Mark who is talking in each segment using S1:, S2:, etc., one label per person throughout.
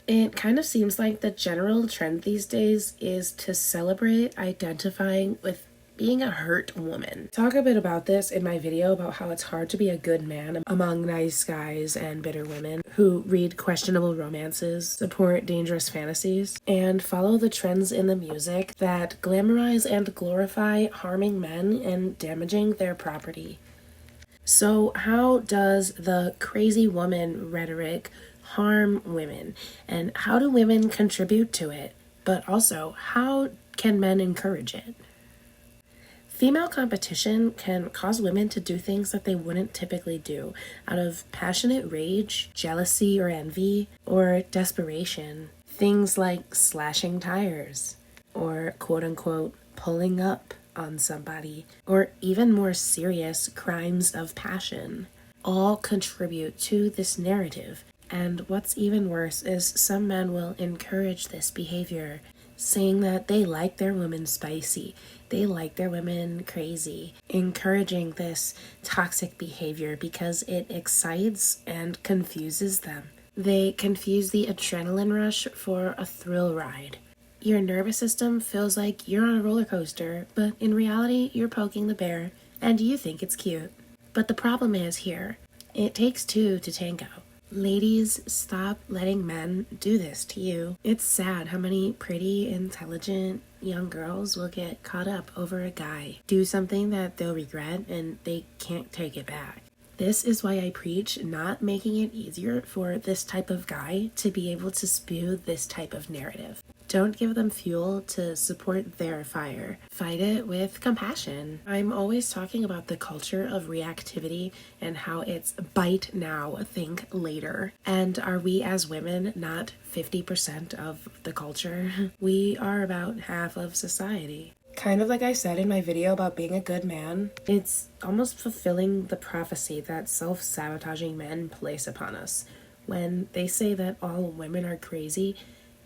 S1: It kind of seems like the general trend these days is to celebrate identifying with being a hurt woman. Talk a bit about this in my video about how it's hard to be a good man among nice guys and bitter women who read questionable romances, support dangerous fantasies, and follow the trends in the music that glamorize and glorify harming men and damaging their property. So how does the crazy woman rhetoric harm women, and how do women contribute to it? But also, how can men encourage it? Female competition can cause women to do things that they wouldn't typically do out of passionate rage, jealousy or envy, or desperation. Things like slashing tires, or quote-unquote pulling up on somebody, or even more serious crimes of passion, all contribute to this narrative. And what's even worse is some men will encourage this behavior, saying that they like their women spicy, they like their women crazy, encouraging this toxic behavior because it excites and confuses them. They confuse the adrenaline rush for a thrill ride. Your nervous system feels like you're on a roller coaster, but in reality, you're poking the bear, and you think it's cute. But the problem is here, it takes two to tango. Ladies, stop letting men do this to you. It's sad how many pretty, intelligent young girls will get caught up over a guy, do something that they'll regret, and they can't take it back. This is why I preach not making it easier for this type of guy to be able to spew this type of narrative. Don't give them fuel to support their fire. Fight it with compassion. I'm always talking about the culture of reactivity and how it's bite now, think later. And are we as women not 50% of the culture? We are about half of society. Kind of like I said in my video about being a good man, it's almost fulfilling the prophecy that self-sabotaging men place upon us. When they say that all women are crazy,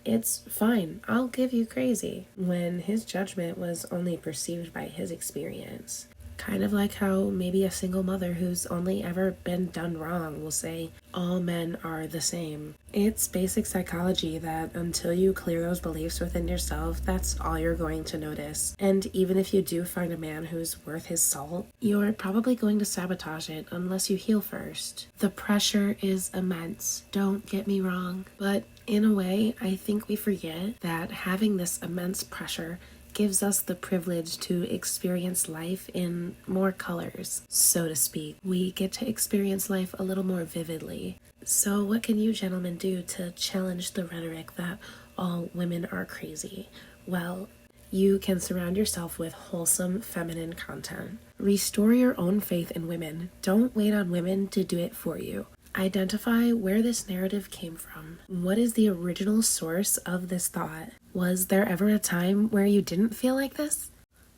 S1: it's fine, I'll give you crazy, when his judgment was only perceived by his experience. Kind of like how maybe a single mother who's only ever been done wrong will say, all men are the same. It's basic psychology that until you clear those beliefs within yourself, that's all you're going to notice. And even if you do find a man who's worth his salt, you're probably going to sabotage it unless you heal first. The pressure is immense, don't get me wrong, but in a way, I think we forget that having this immense pressure gives us the privilege to experience life in more colors, so to speak. We get to experience life a little more vividly. So what can you gentlemen do to challenge the rhetoric that all women are crazy? Well, you can surround yourself with wholesome feminine content. Restore your own faith in women. Don't wait on women to do it for you. Identify where this narrative came from. What is the original source of this thought? Was there ever a time where you didn't feel like this?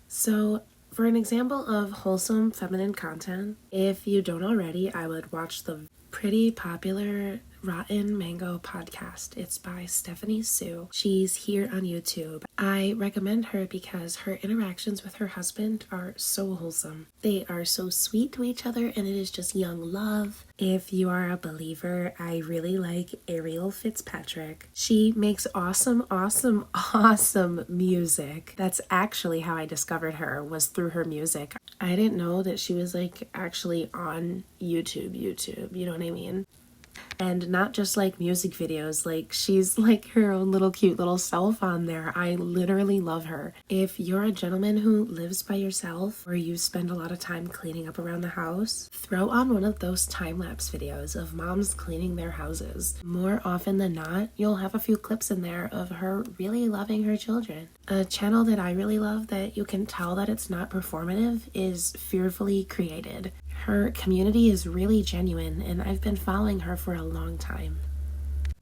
S1: So, for an example of wholesome feminine content, if you don't already, I would watch the pretty popular Rotten Mango podcast. It's by Stephanie Sue. She's here on YouTube. I recommend her because her interactions with her husband are so wholesome. They are so sweet to each other, and it is just young love. If you are a believer, I really like Ariel Fitzpatrick. She makes awesome music. That's actually how I discovered her, was through her music. I didn't know that she was actually on YouTube, you know what I mean? And not just music videos, she's her own little cute little self on there. I literally love her. If you're a gentleman who lives by yourself or you spend a lot of time cleaning up around the house, throw on one of those time-lapse videos of moms cleaning their houses. More often than not, you'll have a few clips in there of her really loving her children. A channel that I really love that you can tell that it's not performative is Fearfully Created. Her community is really genuine, and I've been following her for a long time.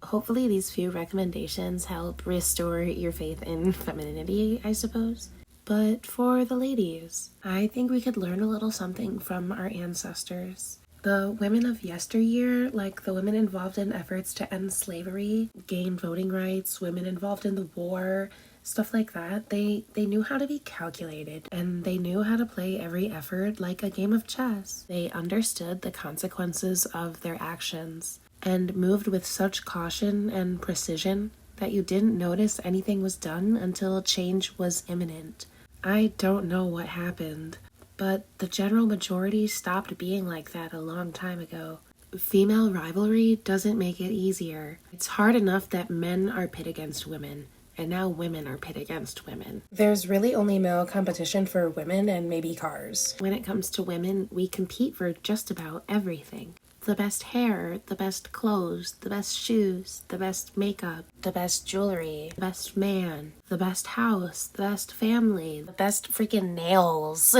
S1: Hopefully these few recommendations help restore your faith in femininity, I suppose. But for the ladies, I think we could learn a little something from our ancestors. The women of yesteryear, like the women involved in efforts to end slavery, gain voting rights, women involved in the war, stuff like that, they knew how to be calculated, and they knew how to play every effort like a game of chess. They understood the consequences of their actions. and moved with such caution and precision that you didn't notice anything was done until change was imminent. I don't know what happened, but the general majority stopped being like that a long time ago. Female rivalry doesn't make it easier. It's hard enough that men are pit against women, and now women are pit against women. There's really only male competition for women and maybe cars. When it comes to women, we compete for just about everything. The best hair, the best clothes, the best shoes, the best makeup, the best jewelry, the best man, the best house, the best family, the best freaking nails.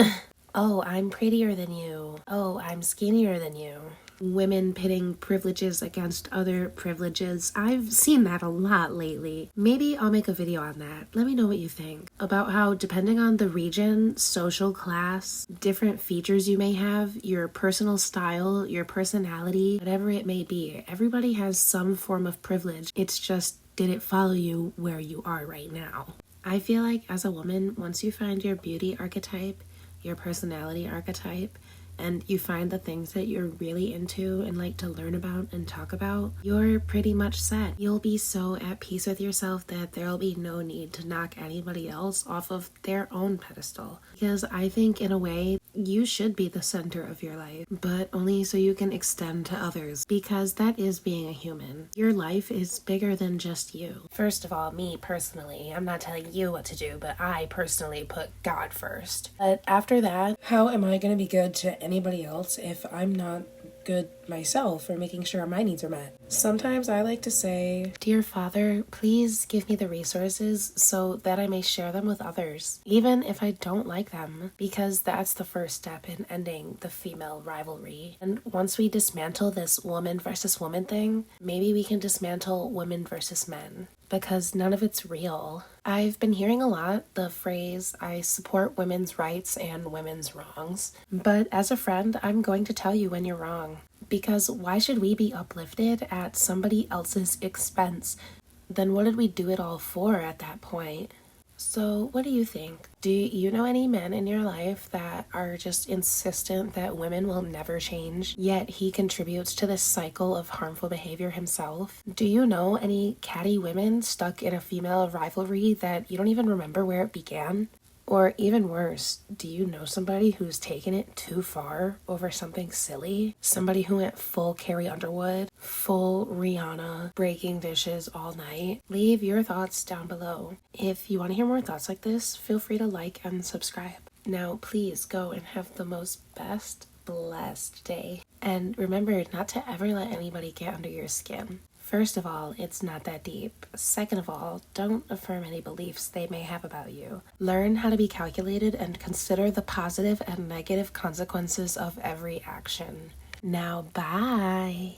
S1: Oh, I'm prettier than you. Oh, I'm skinnier than you. Women pitting privileges against other privileges. I've seen that a lot lately. Maybe I'll make a video on that. Let me know what you think. About how, depending on the region, social class, different features you may have, your personal style, your personality, whatever it may be, everybody has some form of privilege. It's just, did it follow you where you are right now? I feel like as a woman, once you find your beauty archetype, your personality archetype, and you find the things that you're really into and like to learn about and talk about, you're pretty much set. You'll be so at peace with yourself that there'll be no need to knock anybody else off of their own pedestal. Because I think in a way, you should be the center of your life, but only so you can extend to others, because that is being a human. Your life is bigger than just you. First of all, me personally, I'm not telling you what to do, but I personally put God first. But after that, how am I going to be good to anybody else if I'm not good myself or making sure my needs are met? Sometimes I like to say, Dear Father, please give me the resources so that I may share them with others, even if I don't like them, because that's the first step in ending the female rivalry. And once we dismantle this woman versus woman thing, maybe we can dismantle women versus men, because none of it's real. I've been hearing a lot the phrase, I support women's rights and women's wrongs, but as a friend, I'm going to tell you when you're wrong. Because why should we be uplifted at somebody else's expense? Then what did we do it all for at that point? So what do you think? Do you know any men in your life that are just insistent that women will never change, yet he contributes to this cycle of harmful behavior himself? Do you know any catty women stuck in a female rivalry that you don't even remember where it began? Or even worse, do you know somebody who's taken it too far over something silly? Somebody who went full Carrie Underwood, full Rihanna, breaking dishes all night? Leave your thoughts down below. If you want to hear more thoughts like this, feel free to like and subscribe. Now, please go and have the most blessed day. And remember not to ever let anybody get under your skin. First of all, it's not that deep. Second of all, don't affirm any beliefs they may have about you. Learn how to be calculated and consider the positive and negative consequences of every action. Now, bye.